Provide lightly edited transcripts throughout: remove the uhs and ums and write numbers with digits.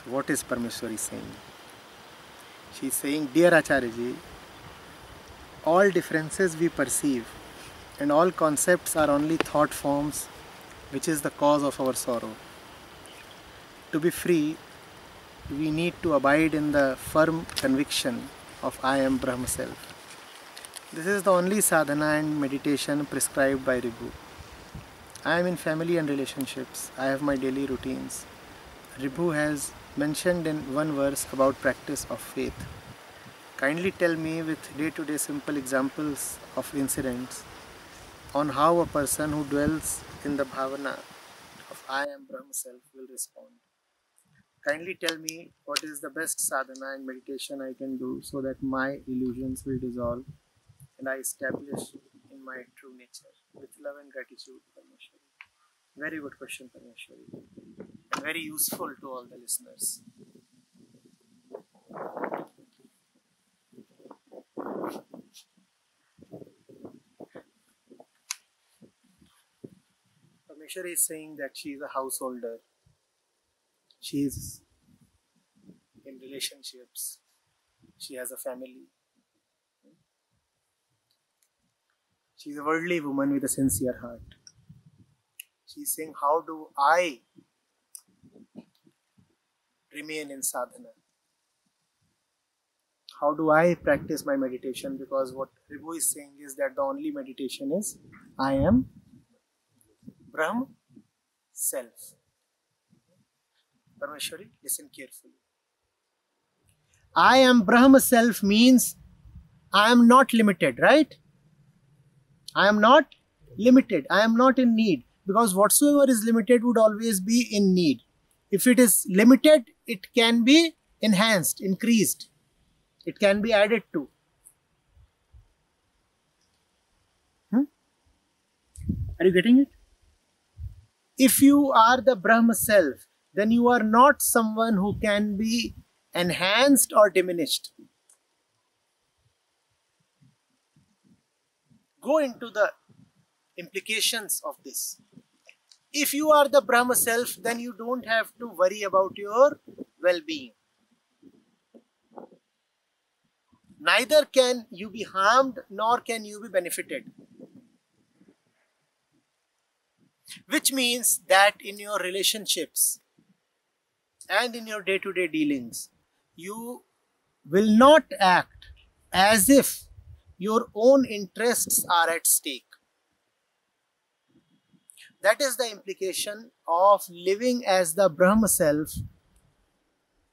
What is Parameshwari saying? She is saying, dear Acharyaji, all differences we perceive and all concepts are only thought forms, which is the cause of our sorrow. To be free, we need to abide in the firm conviction of I am Brahma Self. This is the only sadhana and meditation prescribed by Ribhu. I am in family and relationships. I have my daily routines. Ribhu has mentioned in one verse about practice of faith. Kindly tell me with day-to-day simple examples of incidents on how a person who dwells in the bhavana of I am Brahma Self will respond. Kindly tell me what is the best sadhana and meditation I can do so that my illusions will dissolve and I establish in my true nature. With love and gratitude, Parameshwari. Very good question, Parameshwari. And very useful to all the listeners. Parameshwari is saying that she is a householder. She is in relationships. She has a family. She is a worldly woman with a sincere heart. She is saying, how do I remain in sadhana? How do I practice my meditation? Because what Ribhu is saying is that the only meditation is I am Brahma Self. Parameshwari, listen carefully. I am Brahma Self means I am not limited, right? I am not limited. I am not in need. Because whatsoever is limited would always be in need. If it is limited, it can be enhanced, increased. It can be added to. Are you getting it? If you are the Brahma Self, then you are not someone who can be enhanced or diminished. Go into the implications of this. If you are the Brahma Self, then you don't have to worry about your well-being. Neither can you be harmed nor can you be benefited. Which means that in your relationships and in your day-to-day dealings, you will not act as if your own interests are at stake. That is the implication of living as the Brahma Self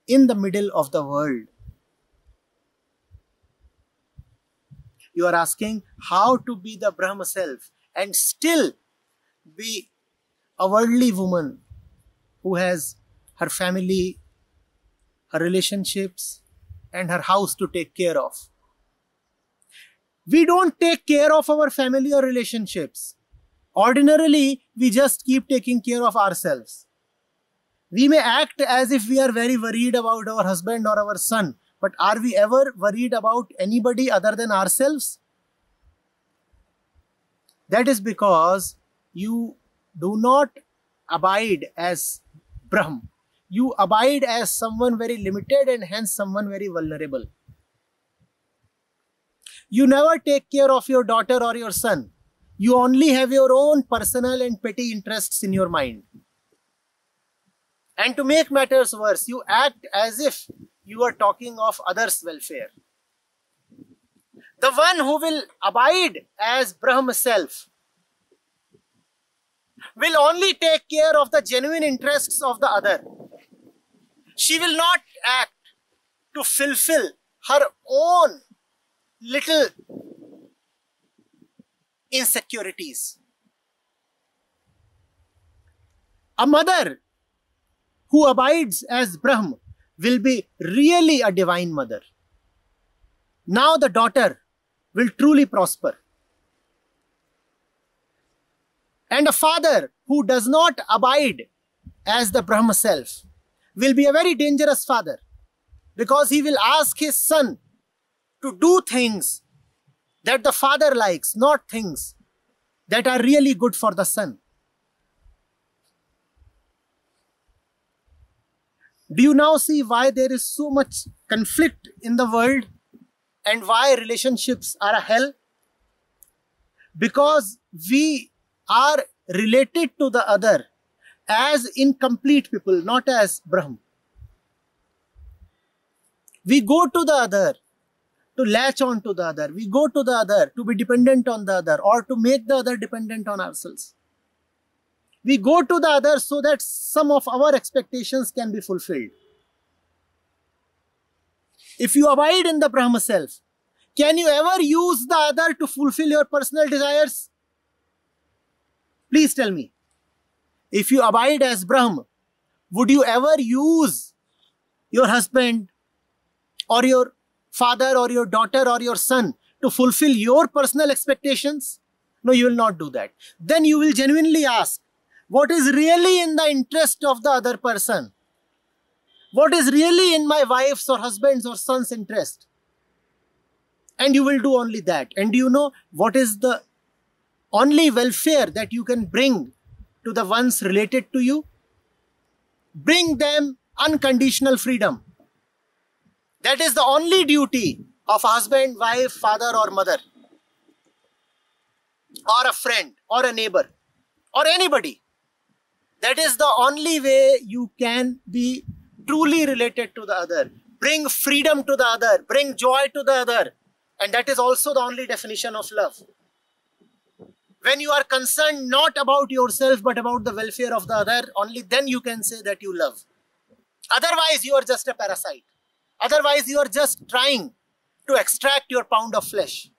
in the middle of the world. You are asking how to be the Brahma Self and still be a worldly woman who has her family, her relationships, and her house to take care of. We don't take care of our family or relationships. Ordinarily, we just keep taking care of ourselves. We may act as if we are very worried about our husband or our son, but are we ever worried about anybody other than ourselves? That is because you do not abide as Brahm. You abide as someone very limited and hence someone very vulnerable. You never take care of your daughter or your son. You only have your own personal and petty interests in your mind. And to make matters worse, you act as if you are talking of others' welfare. The one who will abide as Brahma Self will only take care of the genuine interests of the other. She will not act to fulfill her own little insecurities. A mother who abides as Brahm will be really a divine mother. Now the daughter will truly prosper. And a father who does not abide as the Brahma Self will be a very dangerous father, because he will ask his son to do things that the father likes, not things that are really good for the son. Do you now see why there is so much conflict in the world and why relationships are a hell? Because we are related to the other as incomplete people, not as Brahm. We go to the other to latch on to the other. We go to the other to be dependent on the other or to make the other dependent on ourselves. We go to the other so that some of our expectations can be fulfilled. If you abide in the Brahma self, can you ever use the other to fulfill your personal desires? Please tell me. If you abide as Brahma, would you ever use your husband or your father or your daughter or your son to fulfill your personal expectations? No, you will not do that. Then you will genuinely ask, what is really in the interest of the other person? What is really in my wife's or husband's or son's interest? And you will do only that. And do you know what is the only welfare that you can bring to the ones related to you? Bring them unconditional freedom. That is the only duty of a husband, wife, father or mother, or a friend, or a neighbor, or anybody. That is the only way you can be truly related to the other. Bring freedom to the other, bring joy to the other. And that is also the only definition of love. When you are concerned not about yourself but about the welfare of the other, only then you can say that you love. Otherwise, you are just a parasite. Otherwise, you are just trying to extract your pound of flesh.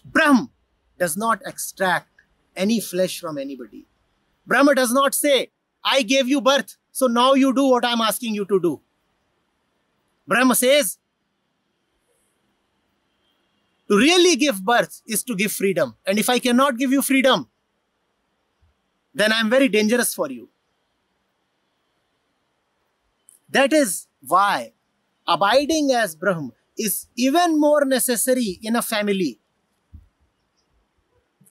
Brahm does not extract any flesh from anybody. Brahma does not say, I gave you birth, so now you do what I am asking you to do. Brahma says, to really give birth is to give freedom. And if I cannot give you freedom, then I am very dangerous for you. That is why abiding as Brahm is even more necessary in a family.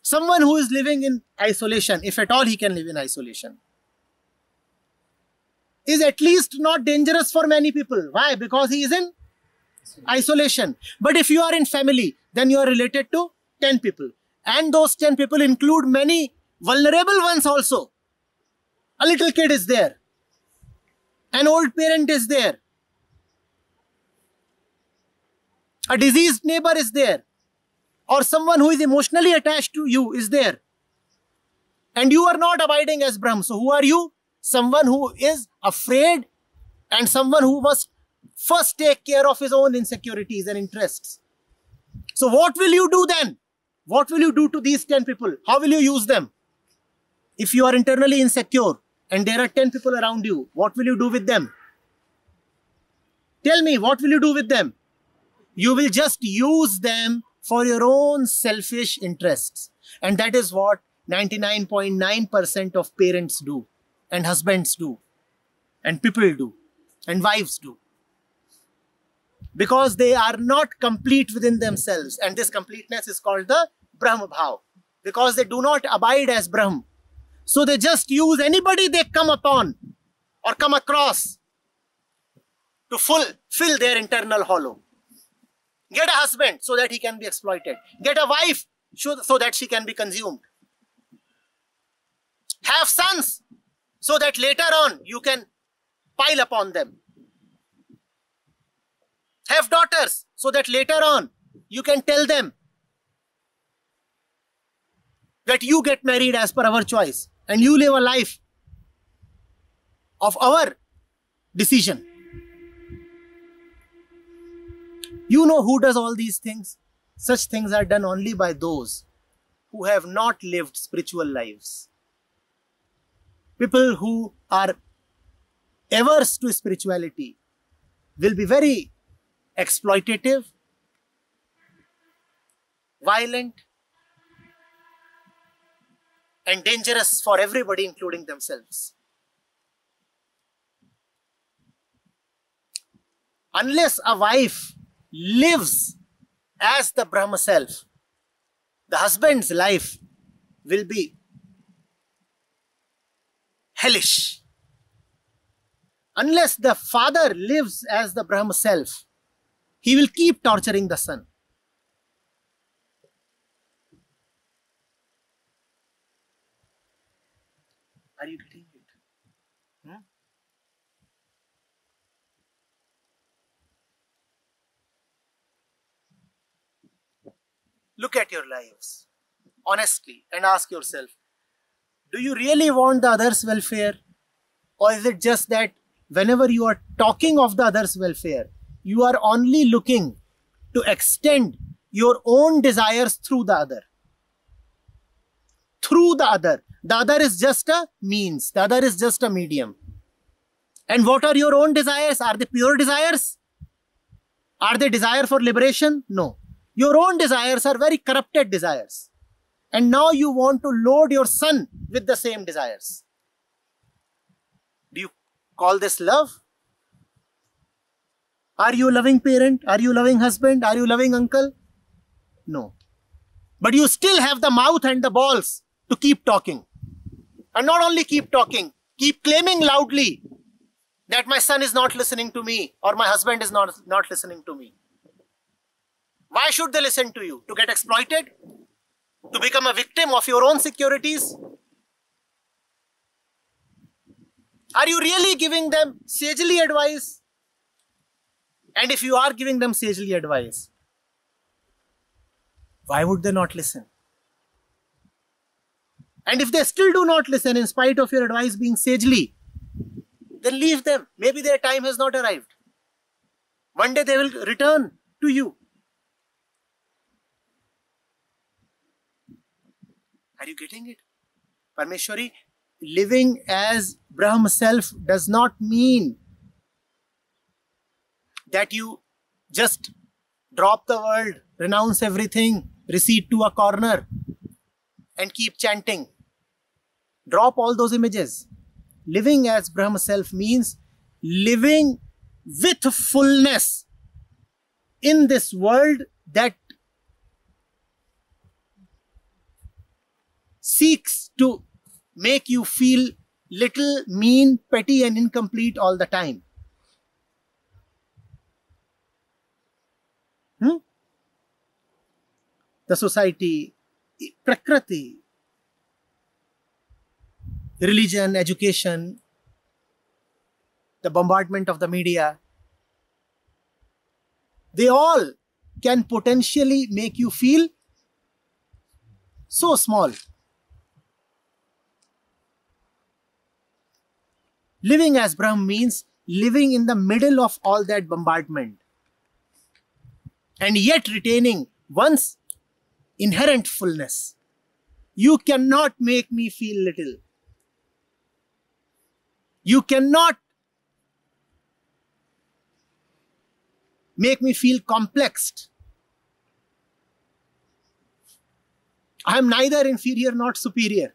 Someone who is living in isolation, if at all he can live in isolation, is at least not dangerous for many people. Why? Because he is in isolation. But if you are in family, then you are related to 10 people. And those 10 people include many vulnerable ones also. A little kid is there. An old parent is there. A diseased neighbor is there. Or someone who is emotionally attached to you is there. And you are not abiding as Brahm. So who are you? Someone who is afraid and someone who must first take care of his own insecurities and interests. So what will you do then? What will you do to these 10 people? How will you use them? If you are internally insecure and there are 10 people around you, what will you do with them? Tell me, what will you do with them? You will just use them for your own selfish interests. And that is what 99.9% of parents do, and husbands do, and people do, and wives do. Because they are not complete within themselves. And this completeness is called the Brahma Bhav. Because they do not abide as Brahm. So they just use anybody they come upon or come across to fill their internal hollow. Get a husband so that he can be exploited. Get a wife so that she can be consumed. Have sons so that later on you can pile upon them. Have daughters so that later on you can tell them that you get married as per our choice and you live a life of our decision. You know who does all these things? Such things are done only by those who have not lived spiritual lives. People who are averse to spirituality will be very exploitative, violent, and dangerous for everybody, including themselves. Unless a wife lives as the Brahma self, the husband's life will be hellish. Unless the father lives as the Brahma self, he will keep torturing the son. Are you getting it? Look at your lives honestly and ask yourself, do you really want the others' welfare? Or is it just that whenever you are talking of the others' welfare, you are only looking to extend your own desires through the other? Through the other. The other is just a means. The other is just a medium. And what are your own desires? Are they pure desires? Are they desire for liberation? No. Your own desires are very corrupted desires. And now you want to load your son with the same desires. Do you call this love? Are you a loving parent? Are you a loving husband? Are you a loving uncle? No. But you still have the mouth and the balls to keep talking. And not only keep talking, keep claiming loudly that my son is not listening to me or my husband is not listening to me. Why should they listen to you? To get exploited? To become a victim of your own securities? Are you really giving them sagely advice? And if you are giving them sagely advice, why would they not listen? And if they still do not listen in spite of your advice being sagely, then leave them. Maybe their time has not arrived. One day they will return to you. Are you getting it? Parmeshwari, living as Brahma self does not mean that you just drop the world, renounce everything, recede to a corner and keep chanting. Drop all those images. Living as Brahma self means living with fullness in this world that seeks to make you feel little, mean, petty and incomplete all the time. The society, Prakriti, religion, education, the bombardment of the media, they all can potentially make you feel so small. Living as Brahma means living in the middle of all that bombardment and yet retaining one's inherent fullness. You cannot make me feel little. You cannot make me feel complexed. I am neither inferior nor superior.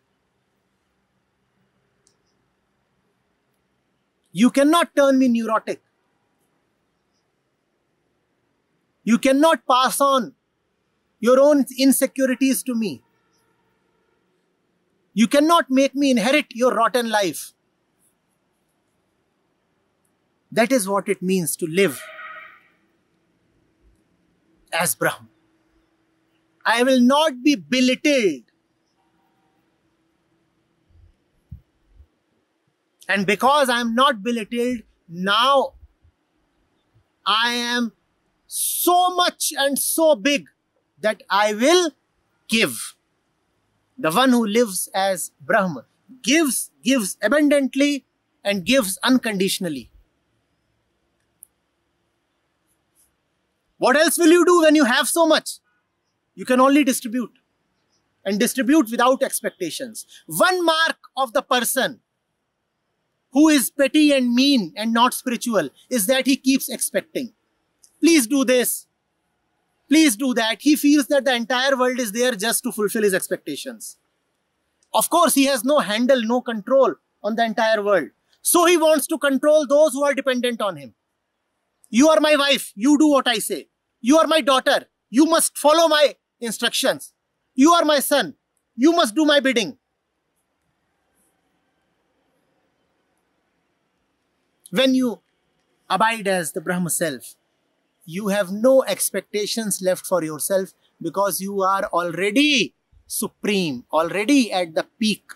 You cannot turn me neurotic. You cannot pass on your own insecurities to me. You cannot make me inherit your rotten life. That is what it means to live as Brahma. I will not be belittled. And because I am not belittled, now I am so much and so big that I will give. The one who lives as Brahma gives abundantly and gives unconditionally. What else will you do when you have so much? You can only distribute and distribute without expectations. One mark of the person who is petty and mean and not spiritual is that he keeps expecting. Please do this. Please do that. He feels that the entire world is there just to fulfill his expectations. Of course, he has no handle, no control on the entire world. So he wants to control those who are dependent on him. You are my wife. You do what I say. You are my daughter. You must follow my instructions. You are my son. You must do my bidding. When you abide as the Brahma self, you have no expectations left for yourself because you are already supreme, already at the peak.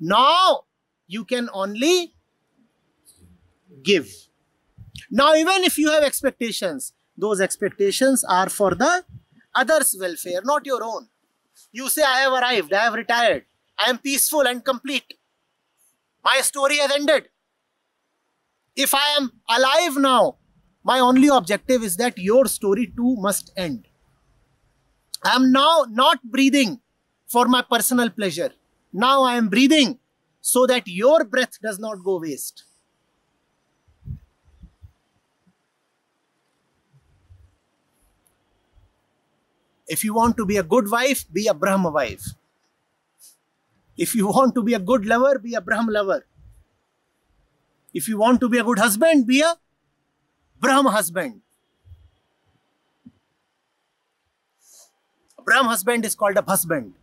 Now you can only give. Now even if you have expectations, those expectations are for the others' welfare, not your own. You say, I have arrived, I have retired, I am peaceful and complete. My story has ended. If I am alive now, my only objective is that your story too must end. I am now not breathing for my personal pleasure. Now I am breathing so that your breath does not go waste. If you want to be a good wife, be a Brahma wife. If you want to be a good lover, be a Brahma lover. If you want to be a good husband, be a Brahma husband. A Brahma husband is called a husband.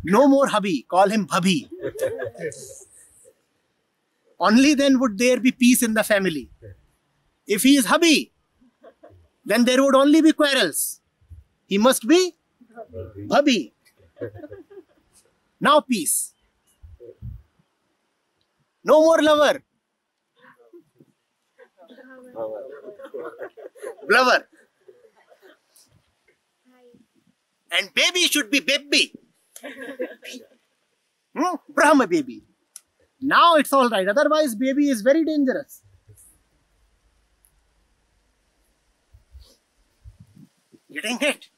No more hubby, call him bhabhi. Only then would there be peace in the family. If he is hubby, then there would only be quarrels. He must be bhabhi. Now peace. No more lover. Lover. And baby should be baby. Brahma baby. Now it's all right. Otherwise, baby is very dangerous. Getting it?